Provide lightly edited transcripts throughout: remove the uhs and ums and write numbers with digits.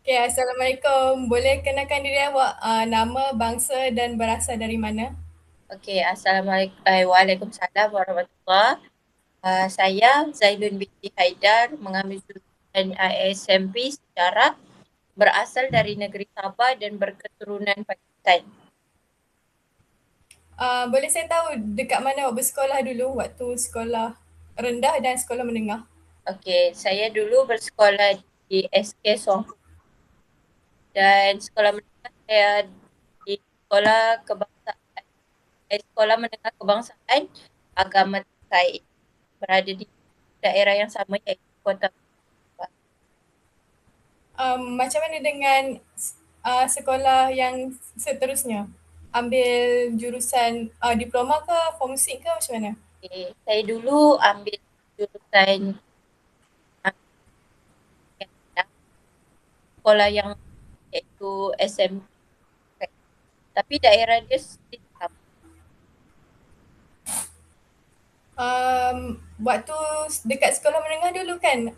Okay, Assalamualaikum. Boleh kenalkan diri awak, nama, bangsa dan berasal dari mana? Okey, Assalamualaikum, Waalaikumsalam warahmatullahi. Saya Zailun binti Haidar mengambil jurusan ISMP Sejarah, berasal dari negeri Sabah dan berketurunan Pakistan. Boleh saya tahu dekat mana awak bersekolah dulu waktu sekolah rendah dan sekolah menengah? Okey, saya dulu bersekolah di SK Song dan sekolah menengah saya di Sekolah Menengah Kebangsaan Agama Taib, berada di daerah yang sama iaitu Kota Sabah. Macam mana dengan sekolah yang seterusnya? Ambil jurusan diploma ke, form 6 ke macam mana? Okey, saya dulu ambil jurusan sekolah yang iaitu SMP, tapi daerah dia still sama. Waktu dekat sekolah menengah dulu kan,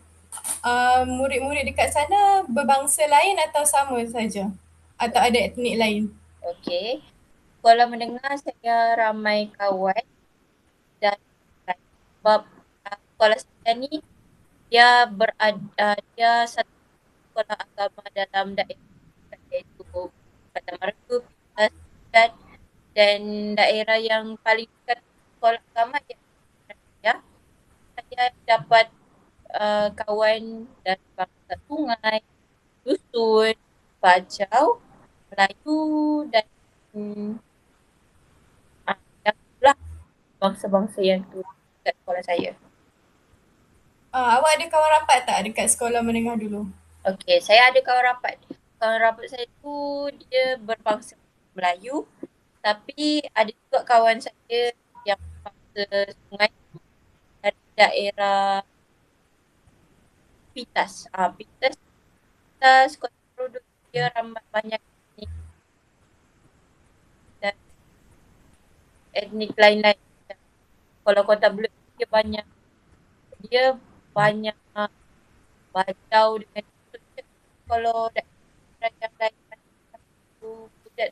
murid-murid dekat sana berbangsa lain atau sama saja? Atau ada etnik lain? Okey, sekolah menengah saya ramai kawan dan sebab sekolah saya ni dia satu sekolah agama dalam daerah iaitu Kota Merdu, Pintas dan daerah yang paling dekat sekolah agama iaitu ya. Saya dapat kawan dari bangsa Sungai, Dusun, Bajau, Melayu dan yang itulah bangsa-bangsa yang tu dekat sekolah saya. Awak ada kawan rapat tak dekat sekolah menengah dulu? Okey, saya ada kawan rapat. Kawan rapat saya tu dia berbangsa Melayu, tapi ada juga kawan saya yang berbangsa Sungai dari daerah Pintas. Pintas Kota Produk dia ramai banyak etnik dan etnik lain-lain. Kalau Kota Belud dia banyak Bajau dengan Dusun. Kalau daerah yang lain macam tu Pucat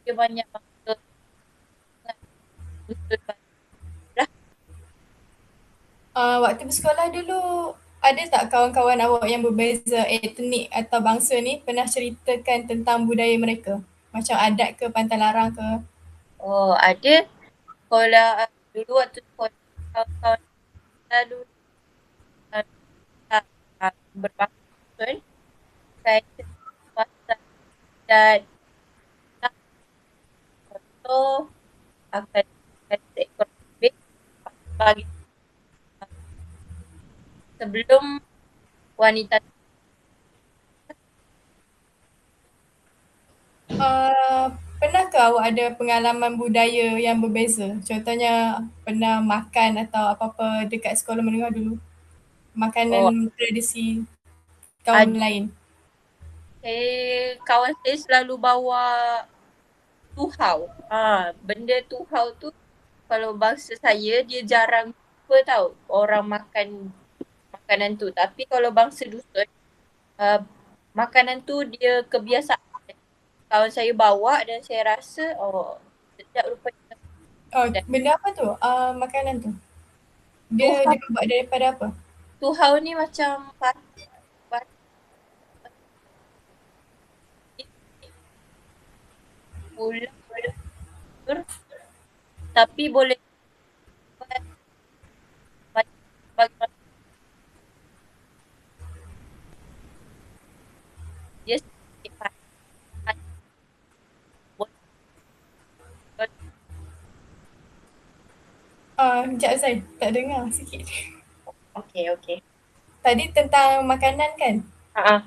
dia banyak bangsa Sungai, Dusun, Bajau lah. Waktu bersekolah dulu, ada tak kawan-kawan awak yang berbeza etnik atau bangsa ni pernah ceritakan tentang budaya mereka? Macam adat ke, pantang larang ke? Oh, ada sekolah dulu waktu sekolah kawan-kawan selalu berbangsa Dusun. Saya cerita pasal dan contoh akan seekor kambing bagi sebelum wanita. Pernah ke awak ada pengalaman budaya yang berbeza? Contohnya pernah makan atau apa-apa dekat sekolah menengah dulu? Makanan Oh, tradisi kaum ada lain? kawan saya selalu bawa tuhau. Benda tuhau tu kalau bangsa saya dia jarang jumpa tau orang makan makanan tu. Tapi kalau bangsa dusun, uh, makanan tu dia kebiasaan. Kawan saya bawa dan saya rasa sedap rupanya. Oh, Dan benda apa tu? Makanan tu? Dia tuhau, dibuat daripada apa? tuhau ni macam pati ular tapi boleh buat bagi dia sikit panas. Boleh buat. Sekejap Zai, tak dengar sikit. Okey, okey. Tadi tentang makanan kan? Ah,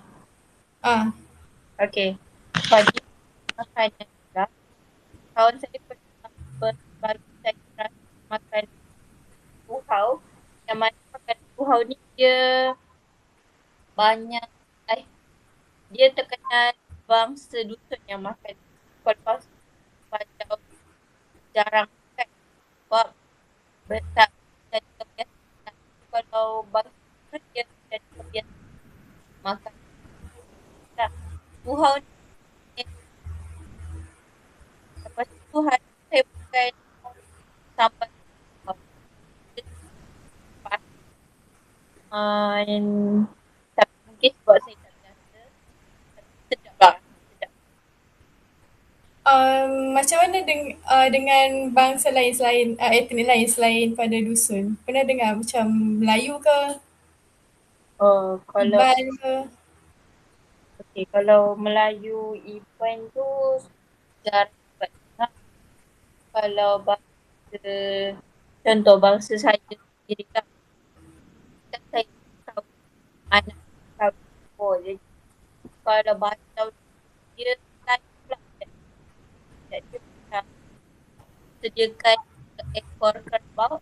Ah, okey. Bagi makanan pula, kawan saya pernah berbagi saya rasa makan buhau. Yang mana makan buhau ni banyak, eh, dia terkenal bangsa dusun yang makan. Kalau bangsa Bajau jarang makan sebab tak jadi kebiasaan. Kalau bangsa dusun dia jadi kebiasaan makan. Tuhau ni, lepas tu hari saya makan sambal tuhau. Dan tapi mungkin sebab saya tak biasa, tapi sedap lah. Sedap. Macam mana dengan bangsa lain selain etnik lain selain pada dusun? Pernah dengar macam Melayu ke, Kalau Iban ke? kalau Melayu Iban tu jarang dapat dengar. Kalau bangsa, contoh bangsa saya sendiri lah, kan saya tahu anak kahwin. Jadi kalau bacau dia lain pula. Jadi macam sediakan seekor kerbau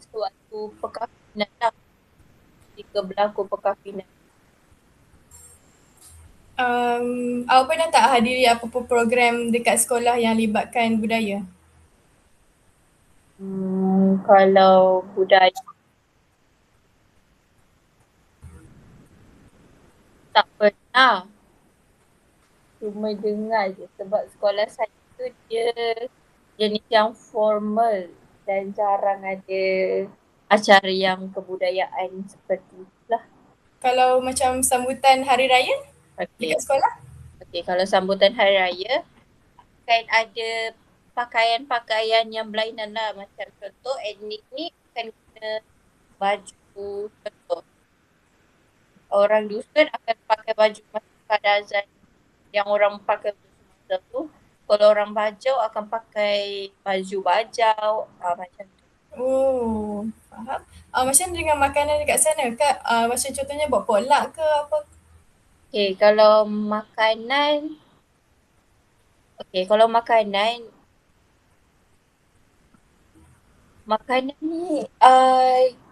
suatu perkahwinan lah. Jika berlaku perkahwinan. Awak pernah tak hadiri apa-apa program dekat sekolah yang libatkan budaya? Kalau budaya tak pernah. Cuma dengar je sebab sekolah saya tu dia jenis yang formal dan jarang ada acara yang kebudayaan seperti itulah. Kalau macam sambutan hari raya Okey. dekat sekolah? Okey, kalau sambutan hari raya akan ada pakaian-pakaian yang berlainan lah. Macam contoh etnik ni akan guna baju, contoh orang dusun akan pakai baju masa kadazan yang orang pakai untuk semasa tu. Kalau orang bajau akan pakai baju bajau, macam tu. Oh, faham. Macam mana dengan makanan dekat sana? Kak, macam contohnya buat potluck ke apa? Okay, kalau makanan, makanan ni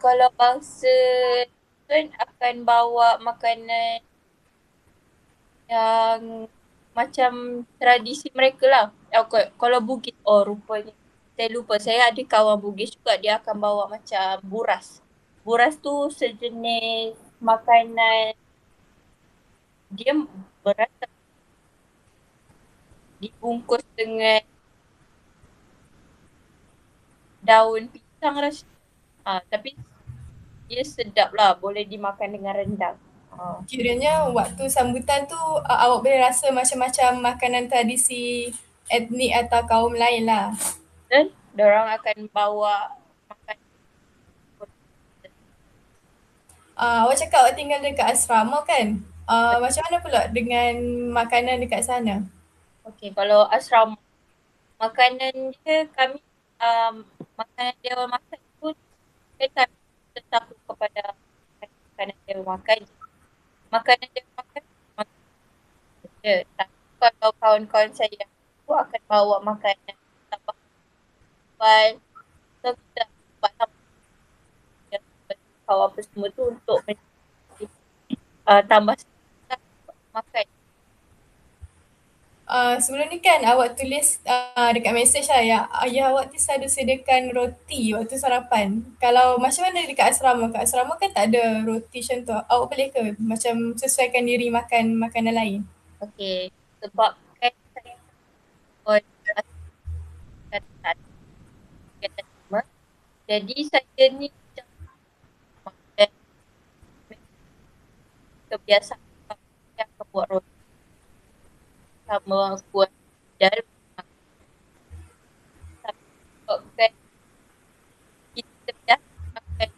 kalau bangsa kan akan bawa makanan yang macam tradisi mereka lah. Kalau Bugis, rupanya saya lupa, saya ada kawan Bugis juga, dia akan bawa macam buras. Buras tu sejenis makanan, dia beras dibungkus dengan daun pisang rasa. Tapi dia sedap lah, boleh dimakan dengan rendang. Kiranya waktu sambutan tu awak boleh rasa macam-macam makanan tradisi etnik atau kaum lain lah. Dan diorang akan bawa makan. Awak cakap awak tinggal dekat asrama kan? Macam mana pula dengan makanan dekat sana? Okey, kalau asrama, makanan dia kami, makanan dia makan tu kan kami tertakluk kepada makanan dia makan. Makanan dia makan je. Tapi kalau kawan-kawan saya tu akan bawa makanan tambahan, so kita dapat tahu apa semua tu untuk tambah makan. Sebelum ni kan awak tulis dekat mesej lah yang ayah awak tu selalu sediakan roti waktu sarapan. Kalau macam mana dekat asrama? Kat asrama kan tak ada roti macam tu. Awak boleh ke macam sesuaikan diri makan makanan lain? Okey, sebab kan saya pun jadi saya ni makan kebiasaan yang buat roti sama buat dal. Sebabkan kita biasa makan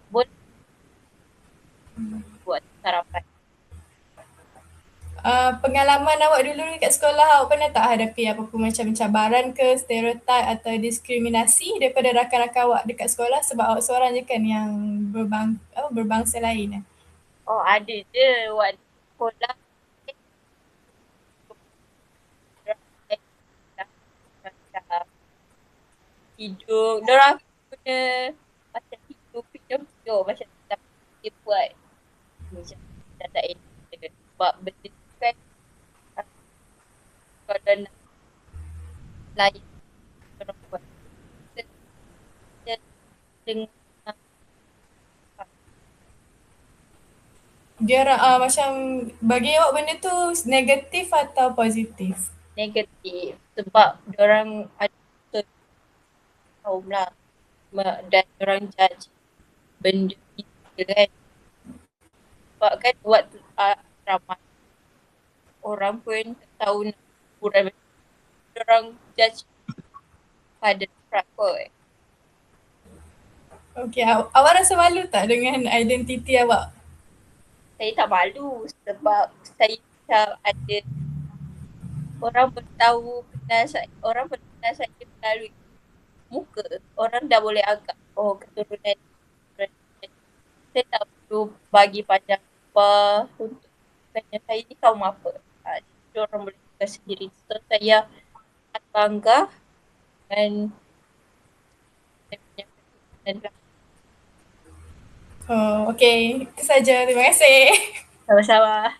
boleh buat sarapan. Pengalaman awak dulu dekat sekolah, awak pernah tak hadapi apa-apa macam cabaran ke, stereotip atau diskriminasi daripada rakan-rakan awak dekat sekolah sebab awak seorang je kan yang berbangsa lain? Ada je waktu sekolah macam hidung, dorang guna macam hidung macam dia buat macam tak elok sebab benda tu kan kalau nak lain orang buat kita dengan Dia macam bagi awak benda tu negatif atau positif? Negatif sebab diorang ada kaum lah dan diorang judge benda kita kan. Sebab kan waktu ramai orang pun tak tahu nak kurang diorang judge pada orang kot. Okay, awak rasa malu tak dengan identiti awak? Saya tak malu sebab saya macam ada orang beritahu kenal saya, orang berkenal saya melalui muka. Orang dah boleh agak, oh keturunan saya tak perlu bagi panjang lebar untuk tanya saya ni kaum apa. Jadi orang boleh buka sendiri. So saya bangga dengan saya punya keturunan lah. Oh, okay. Itu saja. Terima kasih. Sama-sama.